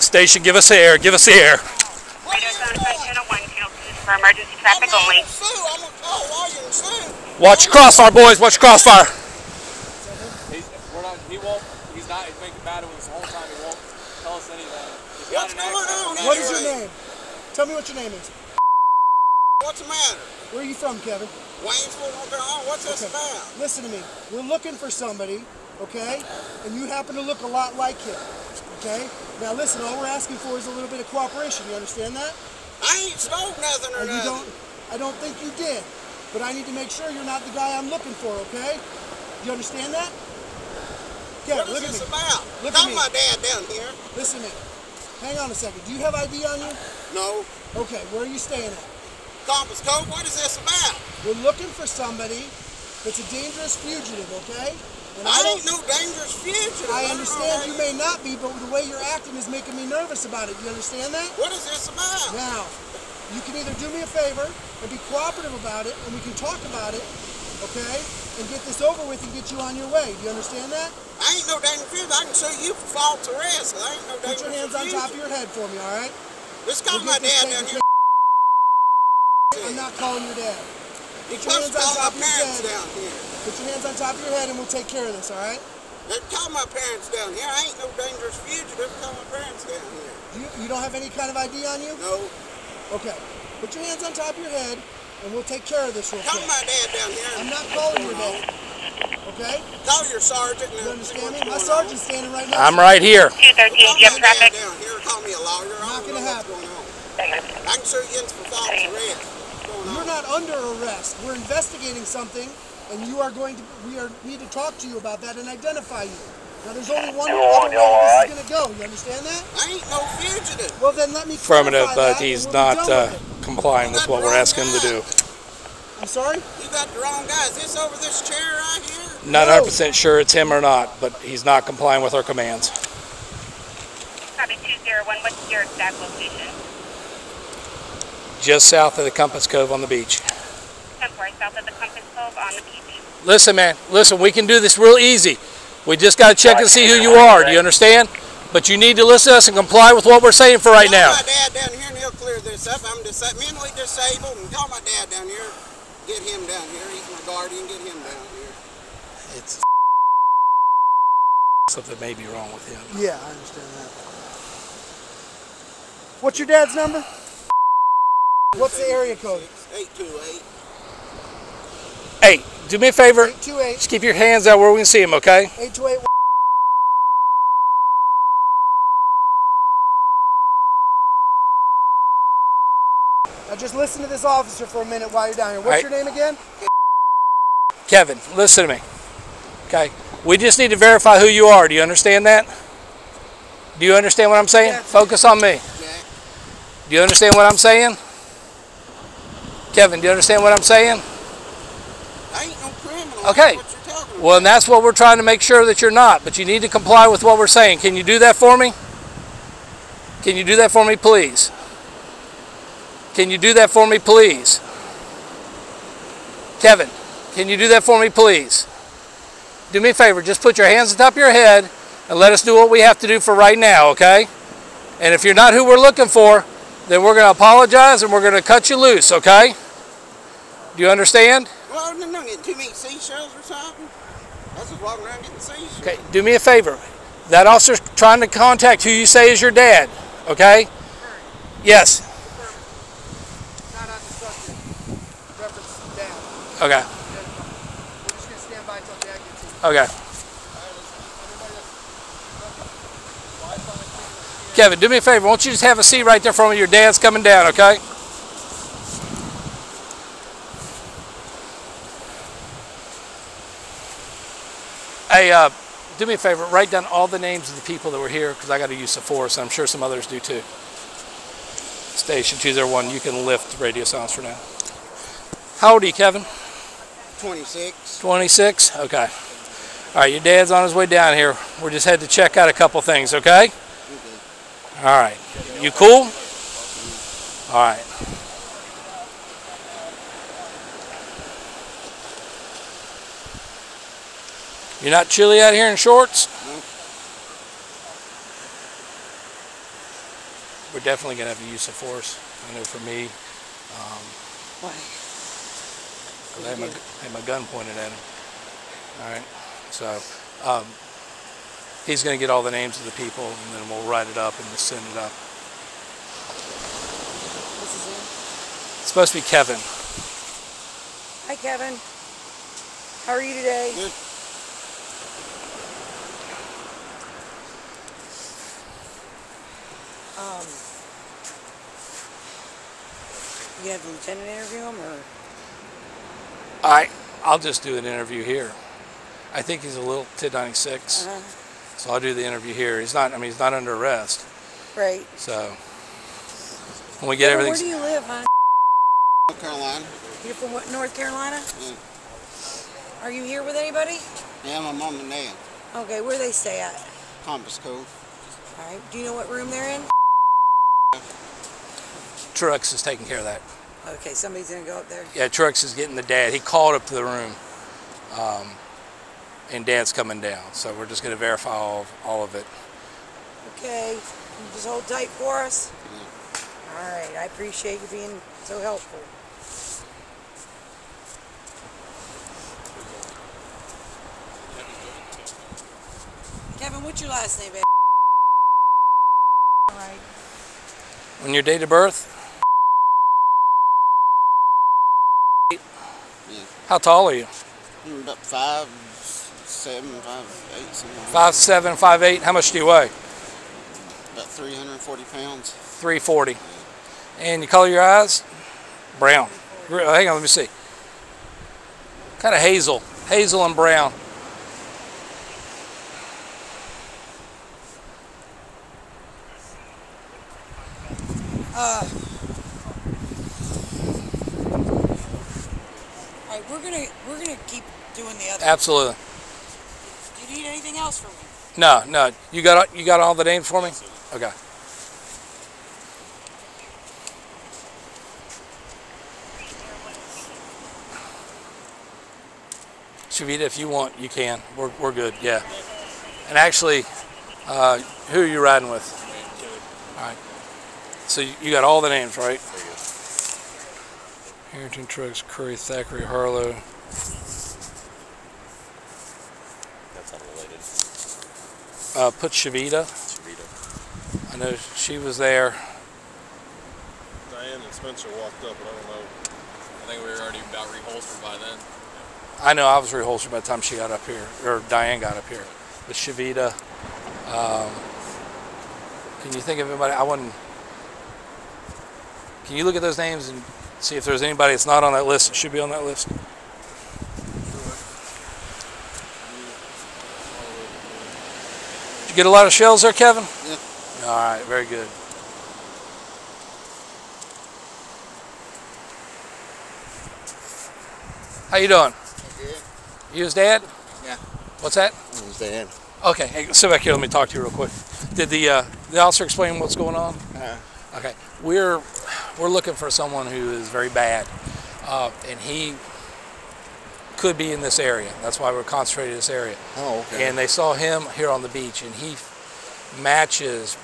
Station, give us the air. Give us the air. For emergency traffic only. Watch your crossfire, boys. Watch your crossfire. He's making bad with us the whole time. He won't tell us anything. What's going on? What is your name? Tell me what your name is. What's the matter? Where are you from, Kevin? Waynesville, North Carolina. What's this about? Listen to me. We're looking for somebody, okay? And you happen to look a lot like him, okay? Now listen, all we're asking for is a little bit of cooperation. You understand that? I ain't stole nothing or nothing. I don't think you did. But I need to make sure you're not the guy I'm looking for, okay? Do you understand that? Kevin, what is this look about? Look Call at me. my dad down here. Listen to me. Hang on a second. Do you have ID on you? No. Okay, where are you staying at? Compass Cove, what is this about? We're looking for somebody that's a dangerous fugitive, okay? And I ain't no dangerous fugitive. I understand you may not be, but the way you're acting is making me nervous about it. Do you understand that? What is this about? Now, you can either do me a favor and be cooperative about it, and we can talk about it, okay? And get this over with and get you on your way. Do you understand that? I ain't no dangerous fugitive. I can sue you for false arrest. I ain't no dangerous fugitive. Put your hands on top of your head for me, all right? Just call my dad down here. I'm not calling your dad. Put your hands on top of your head. Down here. Put your hands on top of your head and we'll take care of this, all right? Call my parents down here. I ain't no dangerous fugitive. Call my parents down here. You don't have any kind of ID on you? No. Okay. Put your hands on top of your head and we'll take care of this real quick. Call my dad down here. I'm not calling your dad. Okay? Call your sergeant. You understand me? My sergeant's standing right next I'm right here. 213, you have traffic. Down here. Call me a lawyer. Not going to happen. I can sue you for false arrest. You're not under arrest. We're investigating something, and we need to talk to you about that and identify you. Now, there's only one other way this is going to go. You understand that? I ain't no fugitive. Well, then let me Affirmative, but that, he's we'll not complying with what we're asking him to do. I'm sorry? You got the wrong guy. Is this over this chair right here? Not 100% sure it's him or not, but he's not complying with our commands. Copy 201, what's your exact location? Just south of the Compass Cove on the beach. 10-4, south of the Compass Cove on the beach. Listen, man. Listen, we can do this real easy. We just got to check and see who you are. Do you understand? But you need to listen to us and comply with what we're saying for right now. Call my dad down here and he'll clear this up. I'm mentally disabled, and call my dad down here. Get him down here. He's my guardian. Get him down here. It's something may be wrong with him. Yeah, I understand that. What's your dad's number? What's the area code? 828. Hey, do me a favor. 828. Just keep your hands out where we can see him, okay? 828. Now just listen to this officer for a minute while you're down here. What's your name again? Kevin, listen to me. Okay? We just need to verify who you are. Do you understand that? Do you understand what I'm saying? Yeah. Focus on me. Yeah. Do you understand what I'm saying? Kevin, do you understand what I'm saying? I ain't no criminal. Okay. What you're talking about. Well, and that's what we're trying to make sure that you're not. But you need to comply with what we're saying. Can you do that for me? Can you do that for me, please? Can you do that for me, please? Kevin, can you do that for me, please? Do me a favor. Just put your hands on top of your head and let us do what we have to do for right now, okay? And if you're not who we're looking for, then we're going to apologize and we're going to cut you loose, okay? Do you understand? Well, no, getting too many seashells or something. I was just walking around getting seashells. Okay, do me a favor. That officer's trying to contact who you say is your dad, okay? Yes. Not on the subject. Reference dad. Okay. We're just going to stand by until dad gets here. Okay. Kevin, do me a favor. Won't you just have a seat right there for me? Your dad's coming down, okay? Hey, do me a favor. Write down all the names of the people that were here because I got to use the force. I'm sure some others do too. Station 201. You can lift radio silence for now. How old are you, Kevin? 26. 26? Okay. All right, your dad's on his way down here. We're just headed to check out a couple things, okay? All right. You cool? All right. You're not chilly out here in shorts? No. we're definitely going to have the use of force. I know for me, Why? 'cause I had my gun pointed at him. All right, so he's going to get all the names of the people, and then we'll write it up and just send it up. What's his name? It's supposed to be Kevin. Hi, Kevin. How are you today? Good. You have the lieutenant interview him, or? I'll just do an interview here. I think he's a little TID-96, so I'll do the interview here. He's not. I mean, he's not under arrest. Right. So when we get everything. Where do you live, huh? North Carolina. You're from what, North Carolina? Yeah. Are you here with anybody? Yeah, my mom and dad. Okay, where do they stay at? Compass Cove. All right. Do you know what room they're in? Trucks is taking care of that. Okay, somebody's gonna go up there. Yeah, Trucks is getting the dad. He called up to the room, and Dad's coming down. So we're just going to verify all of it. Okay, you just hold tight for us. All right, I appreciate you being so helpful. Kevin, what's your last name, baby? All right. On your date of birth? Yeah. How tall are you? I'm about 5'7", 5'8", something like 5'7", 5'8". How much do you weigh? about 340 pounds. 340. And you color your eyes? Brown. Hang on, let me see. Kind of hazel. Hazel and brown. All right, we're gonna keep doing the other. Absolutely. Do you need anything else from me? No. You got all the names for me? Okay. Shavita, if you want, you can. We're good. Yeah. And actually, who are you riding with? All right. So you got all the names, right? Harrington, Trucks, Curry, Thackeray, Harlow. That's unrelated. Put Shavita. Shavita. I know she was there. Diane and Spencer walked up, but I don't know. I think we were already about reholstered by then. I know I was reholstered by the time she got up here, or Diane got up here. But Shavita. Can you think of anybody? Can you look at those names and see if there's anybody that's not on that list that should be on that list? Did you get a lot of shells there, Kevin? Yeah. All right, very good. How you doing? Good. You his dad? Yeah. What's that? Who's dad? Okay, hey, sit back here. Let me talk to you real quick. Did the officer explain what's going on? Okay, we're looking for someone who is very bad, and he could be in this area. That's why we're concentrating in this area. Oh, okay. And they saw him here on the beach, and he matches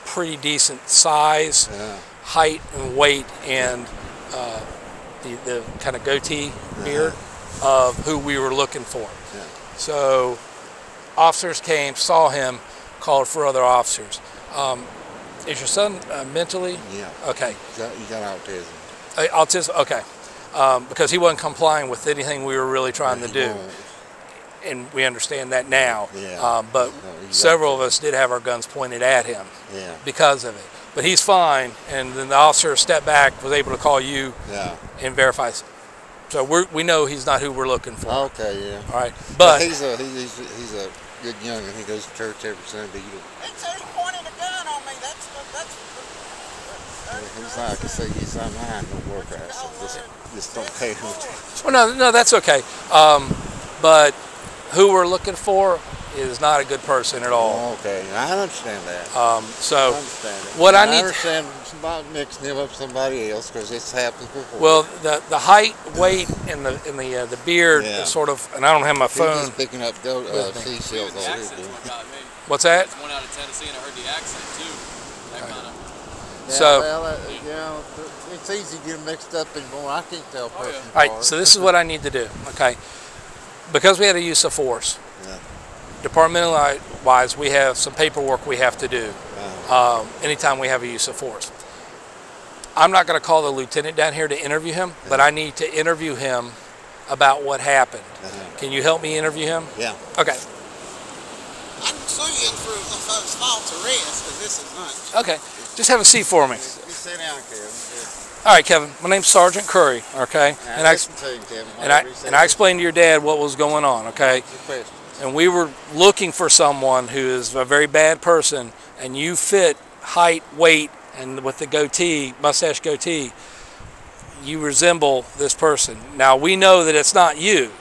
pretty decent size, height, and weight, and the kind of goatee beard of who we were looking for. So officers came, saw him, called for other officers. Is your son mentally? Yeah. Okay. You got autism. Autism, okay. Because he wasn't complying with anything we were really trying to do. And we understand that now. Yeah. But several of us did have our guns pointed at him because of it. But he's fine, and then the officer stepped back, was able to call you and verify. So we know he's not who we're looking for. Okay, yeah. All right. But he's a good young'un. He goes to church every Sunday. They said he pointed a gun on me. He's like I say, he's not mine, don't work out. So just don't pay him. Well, no, that's okay. But who we're looking for is not a good person at all. Oh, okay, I understand that. So I understand it. what I I need understand somebody mixing him up with somebody else because it's happened before. well, the height, weight, and the beard is sort of, and I don't have my phone. He's just picking up seashells all The here. accent's what got me. What's that? It's one out of Tennessee, and I heard the accent too. That kind of. So, well, you know, it's easy to get mixed up anymore. I can't tell person all right, apart. so this is what I need to do, okay? Because we had a use of force, Yeah. departmental-wise, we have some paperwork we have to do anytime we have a use of force. I'm not going to call the lieutenant down here to interview him, but I need to interview him about what happened. Can you help me interview him? Yeah. Okay. I can sue you for false arrest, because this is not. Okay. Just have a seat for me. You sit down, Kevin. All right, Kevin. My name's Sergeant Curry. Okay. And I listen to you, Kevin. And I explained to your dad what was going on. Okay. And we were looking for someone who is a very bad person, and you fit height, weight, and with the goatee, mustache goatee, you resemble this person. Now, we know that it's not you,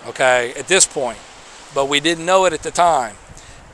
okay, at this point, but we didn't know it at the time.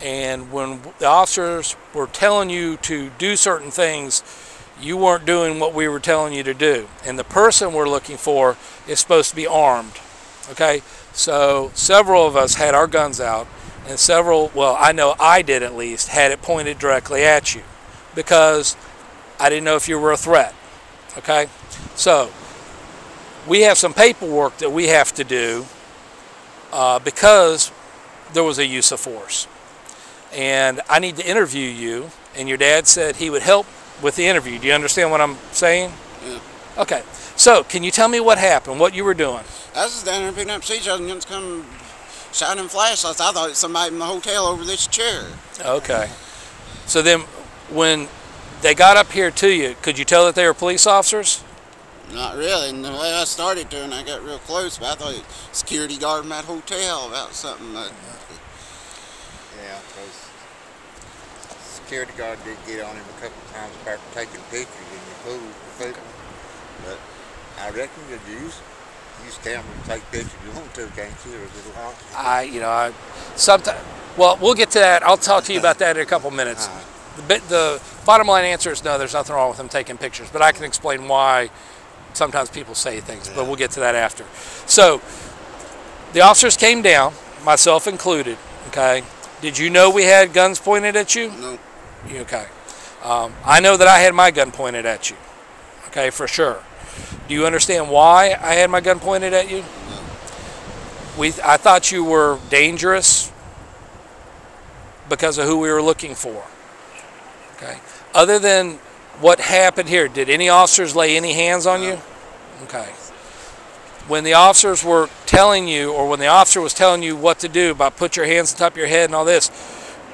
And when the officers were telling you to do certain things, you weren't doing what we were telling you to do. And the person we're looking for is supposed to be armed, okay? So several of us had our guns out, and several, well, I know I did at least, had it pointed directly at you because I didn't know if you were a threat, okay? So we have some paperwork that we have to do because there was a use of force. And I need to interview you, and your dad said he would help with the interview. Do you understand what I'm saying? Yeah. Okay. So can you tell me what happened, what you were doing? I was just down there picking up seizures, and just come shining flashlights. I thought it was somebody in the hotel over this chair. Okay. So then when they got up here to you, could you tell that they were police officers? Not really. And the way I started to, and I got real close, but I thought it was security guard from that hotel about something. Yeah, because security guard did get on him a couple of times about taking pictures in the pool for people. But I reckon you'd use camera to take pictures you want to, can't you? Or is it a lot? Sometimes, well, we'll get to that. I'll talk to you about that in a couple minutes. The bottom line answer is no, there's nothing wrong with them taking pictures, but I can explain why sometimes people say things, but we'll get to that after. So the officers came down, myself included, okay? Did you know we had guns pointed at you? No. Okay. I know that I had my gun pointed at you, okay, for sure. Do you understand why I had my gun pointed at you? No. I thought you were dangerous because of who we were looking for. Okay. Other than what happened here, did any officers lay any hands on you? Okay. When the officers were telling you, or when the officer was telling you what to do about put your hands on top of your head and all this,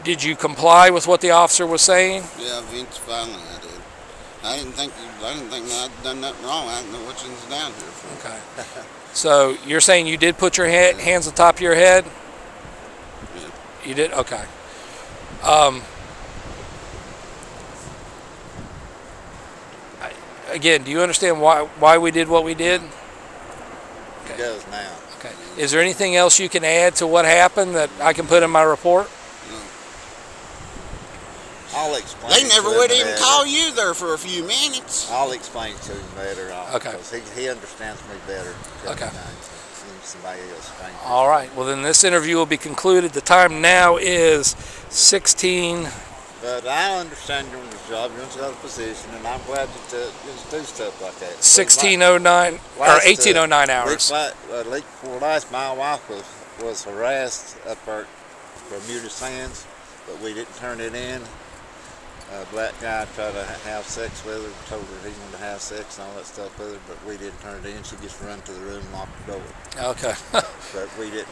did you comply with what the officer was saying? Yeah, finally I did. I didn't think I'd done nothing wrong. I didn't know what you was down here for. Okay. So you're saying you did put your hands on top of your head? Yeah. You did? Okay. Again, do you understand why we did what we did? He does now. Okay. Is there anything else you can add to what happened that I can put in my report? No. I'll explain. They never to would him even better. call you there for a few minutes. I'll explain to him better. Okay. Because he understands me better. Okay. Than somebody else. All right. Well, then this interview will be concluded. The time now is 16. But I understand you're on the job, you're in a position, and I'm glad you do stuff like that. 16:09 or 18:09 hours. Week before last, my wife was harassed up at Bermuda Sands, but we didn't turn it in. A black guy tried to have sex with her, told her he wanted to have sex and all that stuff with her, but we didn't turn it in. She just ran to the room and locked the door. Okay. But we didn't.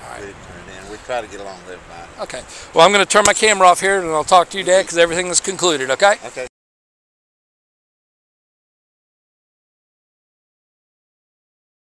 Right. We didn't turn it in. We try to get along with everybody. Okay. Well, I'm going to turn my camera off here, and I'll talk to you, Dad, because everything is concluded, okay? Okay.